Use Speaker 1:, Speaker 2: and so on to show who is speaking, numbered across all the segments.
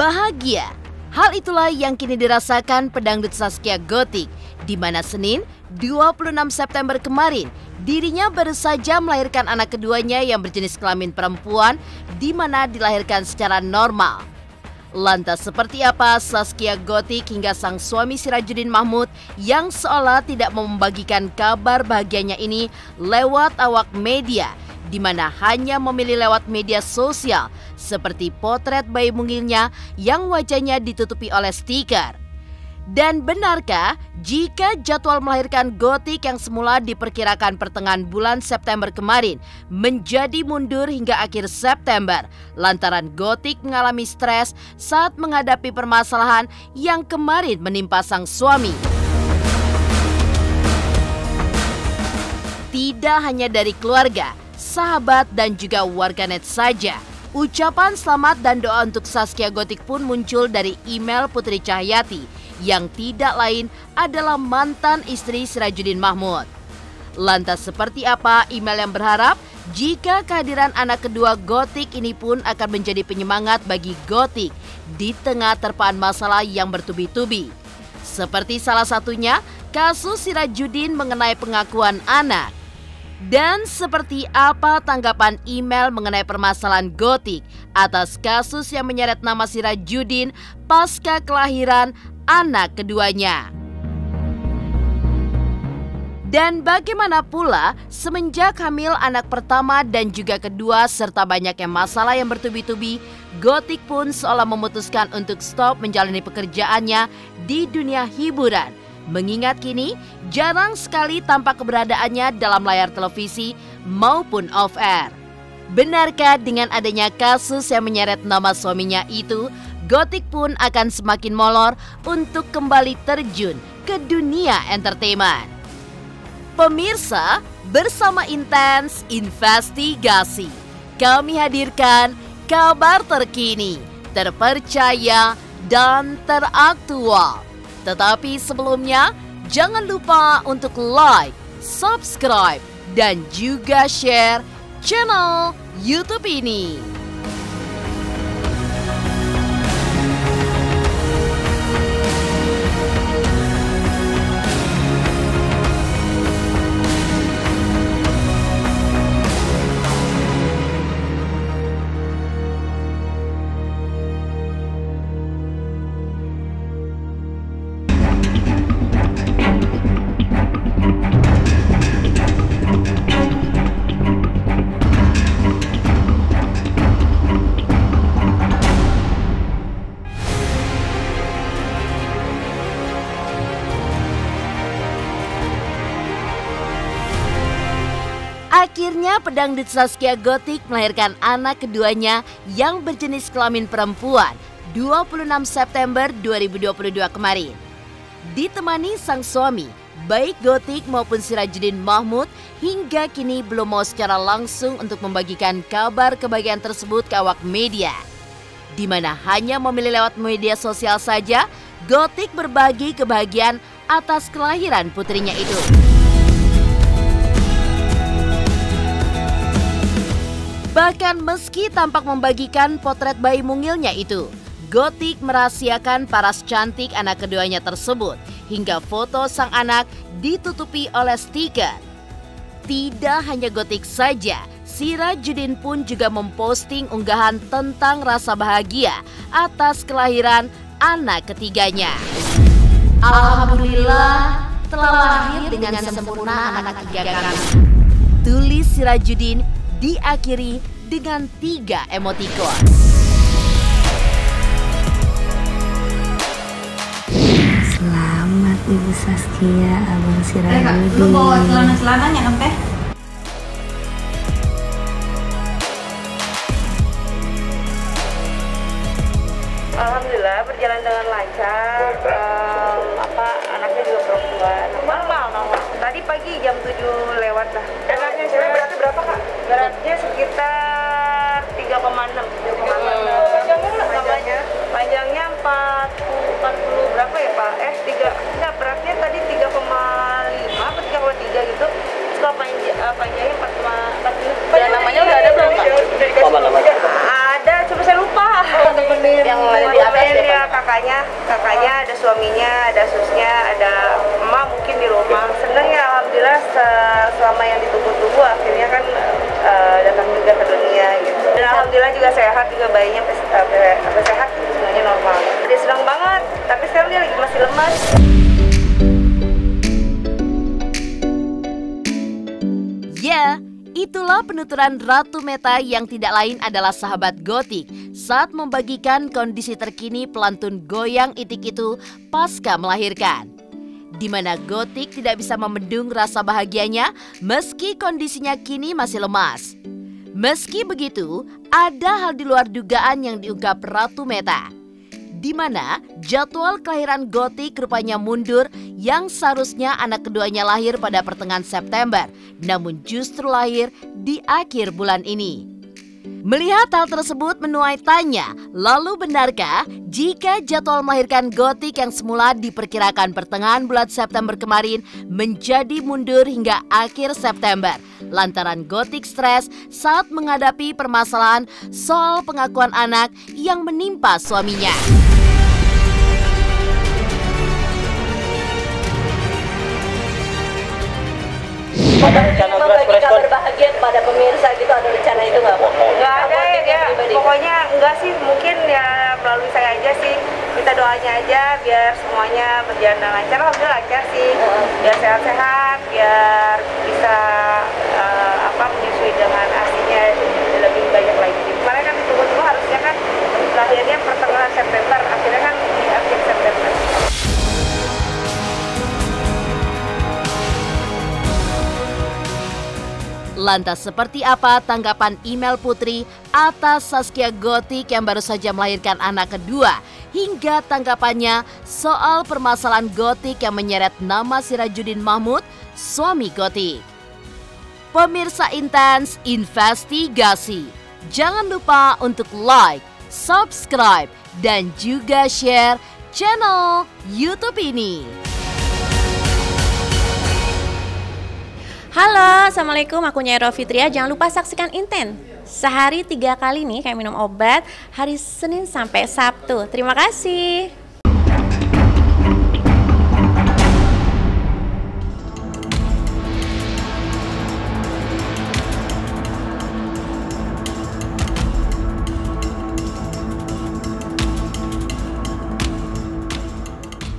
Speaker 1: Bahagia. Hal itulah yang kini dirasakan pedangdut Zaskia Gotik, di mana Senin 26 September kemarin dirinya baru saja melahirkan anak keduanya yang berjenis kelamin perempuan, di mana dilahirkan secara normal. Lantas seperti apa Zaskia Gotik hingga sang suami Sirajuddin Mahmud yang seolah tidak mau membagikan kabar bahagianya ini lewat awak media, di mana hanya memilih lewat media sosial seperti potret bayi mungilnya yang wajahnya ditutupi oleh stiker. Dan benarkah jika jadwal melahirkan Gotik yang semula diperkirakan pertengahan bulan September kemarin menjadi mundur hingga akhir September lantaran Gotik mengalami stres saat menghadapi permasalahan yang kemarin menimpa sang suami? Tidak hanya dari keluarga, sahabat dan juga warganet saja, ucapan selamat dan doa untuk Zaskia Gotik pun muncul dari email Putri Cahyati yang tidak lain adalah mantan istri Sirajuddin Mahmud. Lantas seperti apa email yang berharap jika kehadiran anak kedua Gotik ini pun akan menjadi penyemangat bagi Gotik di tengah terpaan masalah yang bertubi-tubi. Seperti salah satunya kasus Sirajuddin mengenai pengakuan anak. Dan seperti apa tanggapan email mengenai permasalahan Gotik atas kasus yang menyeret nama Sirajuddin pasca kelahiran anak keduanya? Dan bagaimana pula semenjak hamil anak pertama dan juga kedua serta banyaknya masalah yang bertubi-tubi, Gotik pun seolah memutuskan untuk stop menjalani pekerjaannya di dunia hiburan. Mengingat kini jarang sekali tampak keberadaannya dalam layar televisi maupun off-air. Benarkah dengan adanya kasus yang menyeret nama suaminya itu, Gotik pun akan semakin molor untuk kembali terjun ke dunia entertainment? Pemirsa, bersama Intens Investigasi, kami hadirkan kabar terkini, terpercaya, dan teraktual. Tetapi sebelumnya, jangan lupa untuk like, subscribe, dan juga share channel YouTube ini. Akhirnya pedangdut Zaskia Gotik melahirkan anak keduanya yang berjenis kelamin perempuan 26 September 2022 kemarin. Ditemani sang suami, baik Gotik maupun Sirajuddin Mahmud hingga kini belum mau secara langsung untuk membagikan kabar kebahagiaan tersebut ke awak media. Di mana hanya memilih lewat media sosial saja, Gotik berbagi kebahagiaan atas kelahiran putrinya itu. Bahkan meski tampak membagikan potret bayi mungilnya itu, Gotik merahasiakan paras cantik anak keduanya tersebut hingga foto sang anak ditutupi oleh stiker. Tidak hanya Gotik saja, Sirajuddin pun juga memposting unggahan tentang rasa bahagia atas kelahiran anak ketiganya. Alhamdulillah telah lahir dengan sempurna anak ketiga kami, tulis Sirajuddin diakhiri dengan 3 emotikon.
Speaker 2: Selamat Ibu Zaskia, Abang Sirajuddin.
Speaker 3: Lu bawa celana-celananya kan teh?
Speaker 4: Alhamdulillah berjalan dengan lancar. Anaknya juga perempuan. Normal. Tadi pagi jam 7 lewat lah. Anaknya beratnya berapa Kak? Beratnya sekitar 3,6. Panjangnya 40 berapa ya Pak? Beratnya tadi 3,5 atau 3,3 gitu. Terus panjangnya 4,4. Dan namanya udah ada belum Pak?
Speaker 5: Apa namanya?
Speaker 4: Ada, cuma saya lupa.
Speaker 5: Yang lain di atas
Speaker 4: kakaknya, ada suaminya, ada susnya, ada emak mungkin di rumah. Seneng ya, alhamdulillah selama yang ditunggu-tunggu akhirnya kan datang juga ke dunia gitu. Dan alhamdulillah juga sehat, juga bayinya sehat, semuanya normal. Dia senang banget, tapi sekarang dia lagi masih lemas.
Speaker 1: Ya, itulah penuturan Ratu Meta yang tidak lain adalah sahabat Gotik saat membagikan kondisi terkini pelantun goyang itik itu pasca melahirkan. Di mana Gotik tidak bisa membendung rasa bahagianya meski kondisinya kini masih lemas. Meski begitu, ada hal di luar dugaan yang diungkap Ratu Meta, di mana jadwal kelahiran Gotik rupanya mundur yang seharusnya anak keduanya lahir pada pertengahan September, namun justru lahir di akhir bulan ini. Melihat hal tersebut menuai tanya, lalu benarkah jika jadwal melahirkan Gotik yang semula diperkirakan pertengahan bulan September kemarin menjadi mundur hingga akhir September lantaran Gotik stres saat menghadapi permasalahan soal pengakuan anak yang menimpa suaminya.
Speaker 5: Ada rencana
Speaker 3: membagi kabar bahagia kepada pemirsa gitu, ada rencana itu nggak, Bu?
Speaker 4: Nggak ada ya, pokoknya enggak sih, mungkin ya melalui saya aja sih. Kita doanya aja biar semuanya berjalan dengan lancar. Alhamdulillah lancar sih, biar sehat-sehat, biar bisa menyusui dengan asinya lebih banyak lagi. Kemarin kan ditunggu-tunggu, harusnya kan lahirnya pertengahan September, akhirnya kan di akhir September.
Speaker 1: Lantas seperti apa tanggapan email Putri atas Zaskia Gotik yang baru saja melahirkan anak kedua, hingga tanggapannya soal permasalahan Gotik yang menyeret nama Sirajuddin Mahmud, suami Gotik. Pemirsa Intens Investigasi, jangan lupa untuk like, subscribe, dan juga share channel YouTube ini.
Speaker 6: Halo, Assalamualaikum, aku Nyai Fitria. Jangan lupa saksikan Inten. Sehari 3 kali nih kayak minum obat, hari Senin sampai Sabtu. Terima kasih.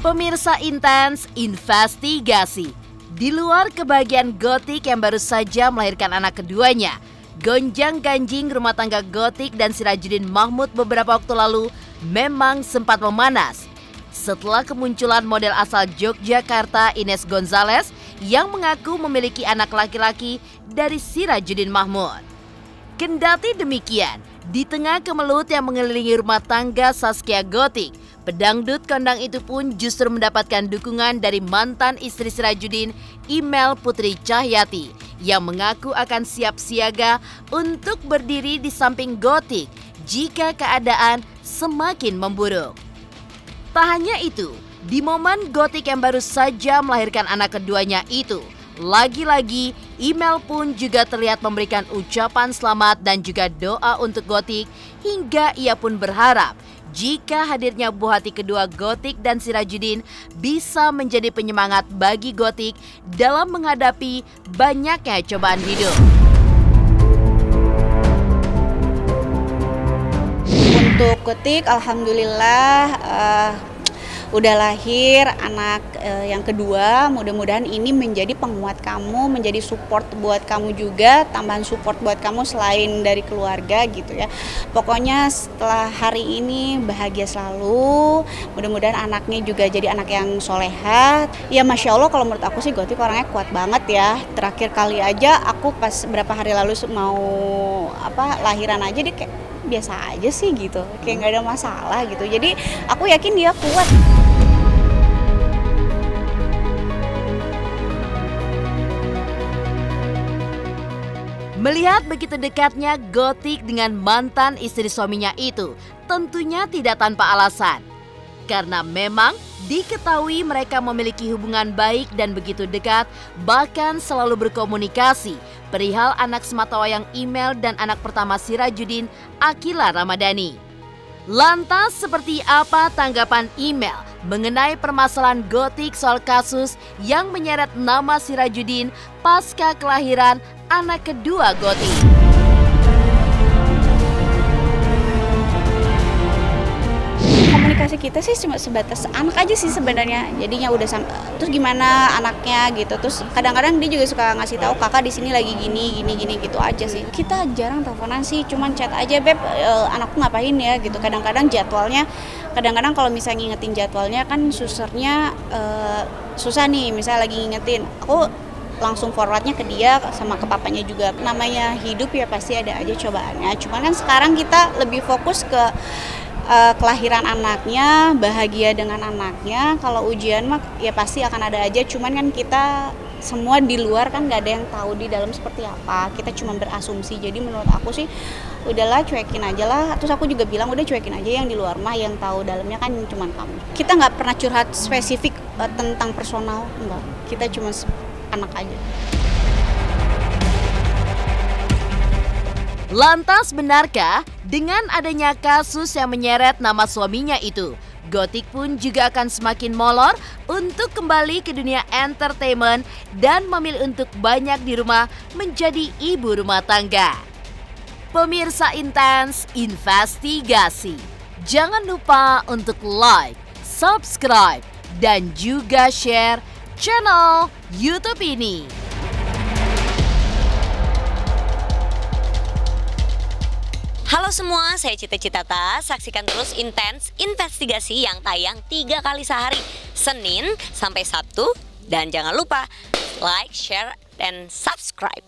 Speaker 1: Pemirsa Intens Investigasi, di luar kebahagiaan Gotik yang baru saja melahirkan anak keduanya, gonjang-ganjing rumah tangga Gotik dan Sirajuddin Mahmud beberapa waktu lalu memang sempat memanas setelah kemunculan model asal Yogyakarta Ines Gonzales yang mengaku memiliki anak laki-laki dari Sirajuddin Mahmud. Kendati demikian, di tengah kemelut yang mengelilingi rumah tangga Zaskia Gotik, pedangdut kondang itu pun justru mendapatkan dukungan dari mantan istri Sirajuddin, Imel Putri Cahyati, yang mengaku akan siap siaga untuk berdiri di samping Gotik jika keadaan semakin memburuk. Tak hanya itu, di momen Gotik yang baru saja melahirkan anak keduanya itu, lagi-lagi Imel pun juga terlihat memberikan ucapan selamat dan juga doa untuk Gotik, hingga ia pun berharap jika hadirnya buah hati kedua Gotik dan Sirajuddin bisa menjadi penyemangat bagi Gotik dalam menghadapi banyaknya cobaan hidup.
Speaker 7: Untuk Gotik, alhamdulillah udah lahir anak yang kedua. Mudah-mudahan ini menjadi penguat kamu, menjadi support buat kamu juga, tambahan support buat kamu selain dari keluarga gitu ya. Pokoknya setelah hari ini bahagia selalu. Mudah-mudahan anaknya juga jadi anak yang soleha. Ya Masya Allah, kalau menurut aku sih Gotik orangnya kuat banget ya. Terakhir kali aja aku pas berapa hari lalu mau lahiran aja dia kayak biasa aja sih gitu, kayak nggak ada masalah gitu. Jadi aku yakin dia kuat.
Speaker 1: Melihat begitu dekatnya Gotik dengan mantan istri suaminya itu, tentunya tidak tanpa alasan. Karena memang diketahui mereka memiliki hubungan baik dan begitu dekat, bahkan selalu berkomunikasi perihal anak sematawayang Imel dan anak pertama Sirajuddin, Akila Ramadhani. Lantas seperti apa tanggapan email mengenai permasalahan Gotik soal kasus yang menyeret nama Sirajuddin pasca kelahiran anak kedua Gotik?
Speaker 7: Komunikasi kita sih cuma sebatas anak aja sih sebenarnya. Jadinya udah terus gimana anaknya gitu. Terus kadang-kadang dia juga suka ngasih tahu kakak di sini lagi gini gitu aja sih. Kita jarang teleponan sih, cuman chat aja, Beb, anakku ngapain ya gitu. Kadang-kadang jadwalnya, kadang-kadang kalau misalnya ngingetin jadwalnya kan susternya susah nih, misalnya lagi ngingetin. Aku langsung forwardnya ke dia sama ke papanya juga. Namanya hidup ya pasti ada aja cobaannya. Cuman kan sekarang kita lebih fokus ke kelahiran anaknya, bahagia dengan anaknya. Kalau ujian mah ya pasti akan ada aja, cuman kan kita semua di luar kan nggak ada yang tahu di dalam seperti apa. Kita cuma berasumsi. Jadi menurut aku sih udahlah, cuekin aja lah. Terus aku juga bilang udah cuekin aja, yang di luar mah yang tahu dalamnya kan cuma kamu. Kita nggak pernah curhat spesifik tentang personal, enggak. Kita cuma anak aja.
Speaker 1: Lantas benarkah dengan adanya kasus yang menyeret nama suaminya itu, Gotik pun juga akan semakin molor untuk kembali ke dunia entertainment dan memilih untuk banyak di rumah menjadi ibu rumah tangga? Pemirsa Intens Investigasi, jangan lupa untuk like, subscribe, dan juga share channel YouTube ini.
Speaker 8: Halo semua, saya Cita Citata. Saksikan terus Intens Investigasi yang tayang 3 kali sehari, Senin sampai Sabtu. Dan jangan lupa like, share, dan subscribe.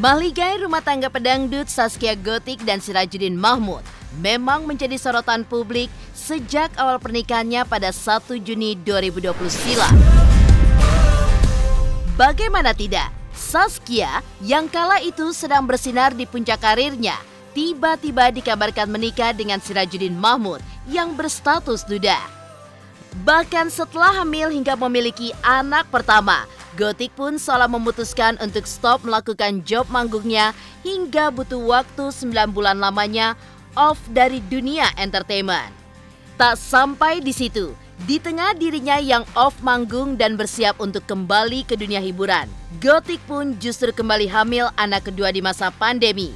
Speaker 1: Mahligai rumah tangga pedangdut Zaskia Gotik dan Sirajuddin Mahmud memang menjadi sorotan publik sejak awal pernikahannya pada 1 Juni 2020 silam. Bagaimana tidak, Zaskia yang kala itu sedang bersinar di puncak karirnya tiba-tiba dikabarkan menikah dengan Sirajuddin Mahmud yang berstatus duda. Bahkan setelah hamil hingga memiliki anak pertama, Gotik pun seolah memutuskan untuk stop melakukan job manggungnya hingga butuh waktu 9 bulan lamanya off dari dunia entertainment. Tak sampai di situ, di tengah dirinya yang off manggung dan bersiap untuk kembali ke dunia hiburan, Gotik pun justru kembali hamil anak kedua di masa pandemi.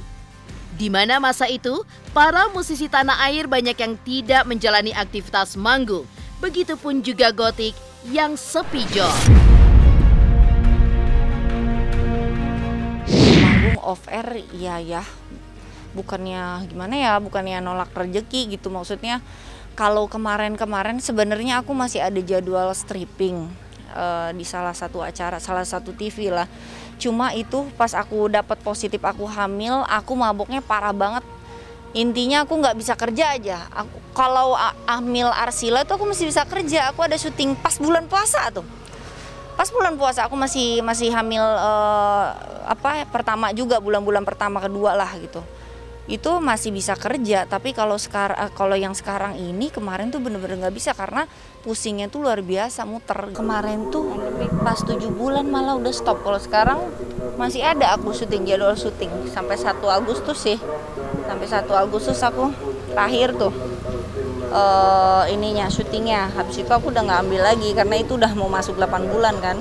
Speaker 1: Di mana masa itu, para musisi tanah air banyak yang tidak menjalani aktivitas manggung, begitupun juga Gotik yang sepi job.
Speaker 9: Off air ya bukannya gimana ya, bukannya nolak rezeki gitu. Maksudnya kalau kemarin sebenarnya aku masih ada jadwal stripping di salah satu acara, salah satu TV lah. Cuma itu pas aku dapat positif aku hamil, aku maboknya parah banget. Intinya aku nggak bisa kerja aja. Kalau hamil Arsila itu aku masih bisa kerja. Aku ada syuting pas bulan puasa tuh. Pas bulan puasa aku masih hamil pertama juga, bulan-bulan pertama kedua lah gitu. Itu masih bisa kerja, tapi kalau yang sekarang ini kemarin tuh bener-bener nggak bisa karena pusingnya tuh luar biasa muter. Kemarin tuh pas 7 bulan malah udah stop. Kalau sekarang masih ada aku syuting, jadwal syuting sampai 1 Agustus sih. Sampai 1 Agustus aku terakhir tuh syutingnya. Habis itu aku udah nggak ambil lagi karena itu udah mau masuk 8 bulan kan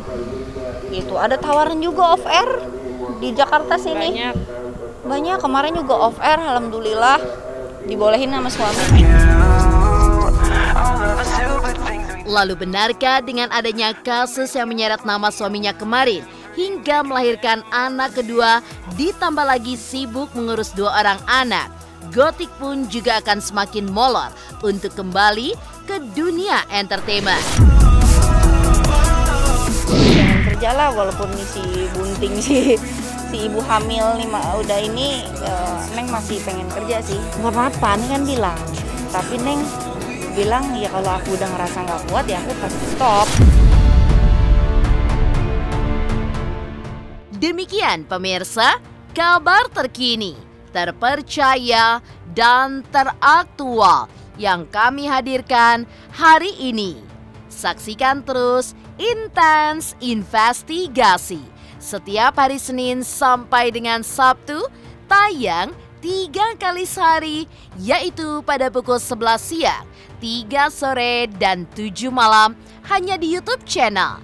Speaker 9: gitu. Ada tawaran juga off air di Jakarta sini banyak. Kemarin juga off air, alhamdulillah dibolehin sama suami.
Speaker 1: Lalu benarkah dengan adanya kasus yang menyeret nama suaminya kemarin hingga melahirkan anak kedua, ditambah lagi sibuk mengurus 2 orang anak, Gotik pun juga akan semakin molor untuk kembali ke dunia entertainment.
Speaker 9: Jangan kerja lah, walaupun si bunting si ibu hamil nih udah ini, Neng masih pengen kerja sih. Gak apa-apa, Neng kan bilang. Tapi Neng bilang ya kalau aku udah ngerasa nggak kuat ya aku pasti stop.
Speaker 1: Demikian pemirsa, kabar terkini, terpercaya, dan teraktual yang kami hadirkan hari ini. Saksikan terus Intens Investigasi setiap hari Senin sampai dengan Sabtu, tayang 3 kali sehari, yaitu pada pukul 11 siang, 3 sore, dan 7 malam hanya di YouTube channel.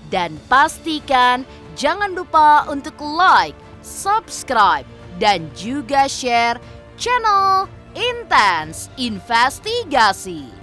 Speaker 1: Dan pastikan jangan lupa untuk like, subscribe, dan juga share channel Intens Investigasi.